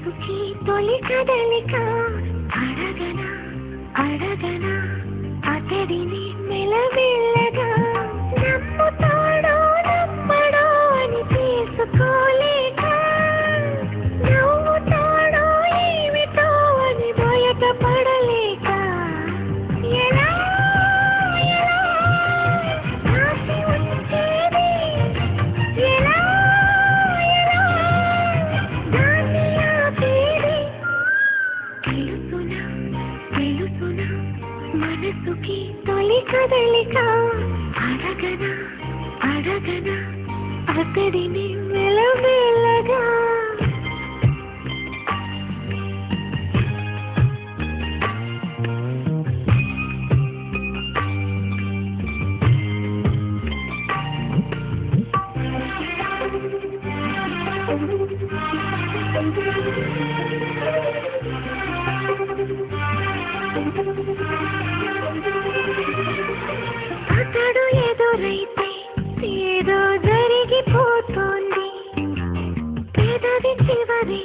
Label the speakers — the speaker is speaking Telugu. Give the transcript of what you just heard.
Speaker 1: మనసుకి తొలి కదలిక అడగనా అడగనా అతడిని మెలమెల్లగా నమ్ముతాడో నమ్మడో అని తీసుకోలేక నవ్వుతాడో ఏమిటో అని బయటపడలేక ఎలా ఎలా ఆశ ఉంచేది ఎలా ఎలా దాన్ని ఆపేది తెలుసునా తెలుసునా మనసుకి తొలి కదలిక అడగనా అడగనా అతడిని మెలమెల్లగా అతడు ఎదురైతే ఏదో జరిగిపోతుంది పెదవి చివరి